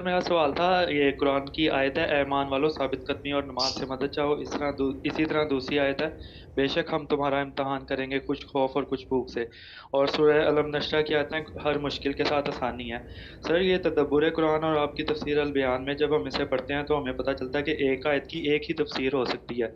मेरा सवाल था, ये कुरान की आयत है, "ऐ ईमान वालों, साबित कदमी और नमाज से मदद चाहो"। इसी तरह दूसरी आयत है, "बेशक हम तुम्हारा इम्तहान करेंगे कुछ खौफ और कुछ भूख से"। और सूरह अलम नशरा की आयत है, "हर मुश्किल के साथ आसानी है"। सर, ये तदब्बुर कुरान और आपकी तफसीर अल बयान में जब हम इसे पढ़ते हैं तो हमें पता चलता है कि एक आयत की एक ही तफसीर हो सकती है,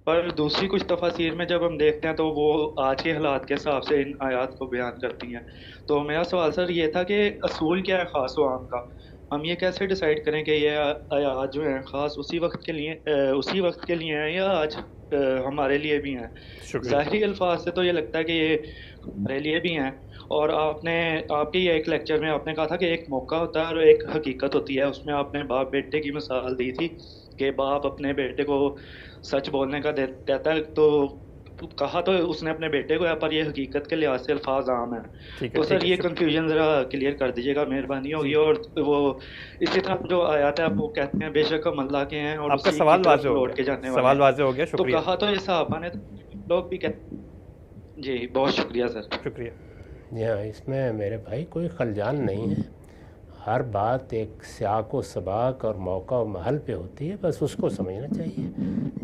पर दूसरी कुछ तफासीर में जब हम देखते हैं तो वो आज के हालात के हिसाब से इन आयात को बयान करती हैं। तो मेरा सवाल सर ये था कि असूल क्या है ख़ास व आम का? हम ये कैसे डिसाइड करें कि ये आयात जो हैं ख़ास उसी वक्त के लिए हैं या आज हमारे लिए भी हैं? शुक्रिया। ज़ाहिरी अल्फाज से तो ये लगता है कि ये हमारे लिए भी हैं। और आपके ये एक लेक्चर में आपने कहा था कि एक मौका होता है और एक हकीकत होती है। उसमें आपने बाप बेटे की मिसाल दी थी कि बाप अपने बेटे को सच बोलने का कहता है, तो कहा तो उसने अपने बेटे को है, पर ये हकीकत के लिहाज से अल्फाज आम है। ठीक है, तो ठीक सर है, ये शुक्रिया। कंफ्यूजन ज़रा क्लियर कर दीजिएगा, मेहरबानी होगी। जी, और वो इसी तरह जो आयत है, आप वो कहते हैं, "बेशक हम अल्लाह के हैं और आपका उसी की सवाल तरफ वाज़ेह हो लौट गया। के जाने वाले सवाल हैं"। वाज़ेह हो गया, तो शुक्रिया। कहा तो ये सहाबा ने, लोग भी कहते। जी बहुत शुक्रिया सर। शुक्रिया। जी हाँ, इसमें मेरे भाई कोई खलजान नहीं है। हर बात एक सियाक व सबाक और मौका व महल पे होती है, बस उसको समझना चाहिए।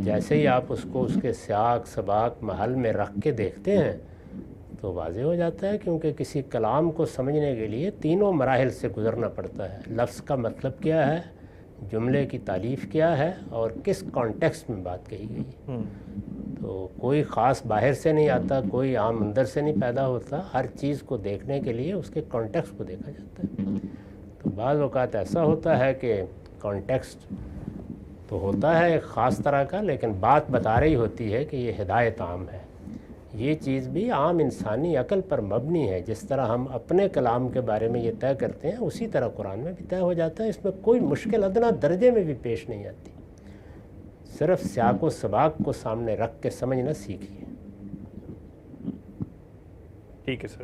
जैसे ही आप उसको उसके सियाक सबाक महल में रख के देखते हैं तो वाज़ेह हो जाता है, क्योंकि किसी कलाम को समझने के लिए तीनों मराहिल से गुज़रना पड़ता है। लफ्ज़ का मतलब क्या है, जुमले की तारीफ़ क्या है, और किस कॉन्टेक्स्ट में बात कही गई है। तो कोई ख़ास बाहर से नहीं आता, कोई आम अंदर से नहीं पैदा होता। हर चीज़ को देखने के लिए उसके कॉन्टेक्स्ट को देखा जाता है। तो बाज़ औक़ात ऐसा होता है कि कॉन्टेक्स्ट तो होता है एक ख़ास तरह का, लेकिन बात बता रही होती है कि ये हिदायत आम है। ये चीज़ भी आम इंसानी अक़ल पर मबनी है। जिस तरह हम अपने कलाम के बारे में ये तय करते हैं, उसी तरह कुरान में भी तय हो जाता है। इसमें कोई मुश्किल अदना दर्जे में भी पेश नहीं आती। सिर्फ़ सियाक़ व सबाक़ को सामने रख के समझना सीखिए। ठीक है सर।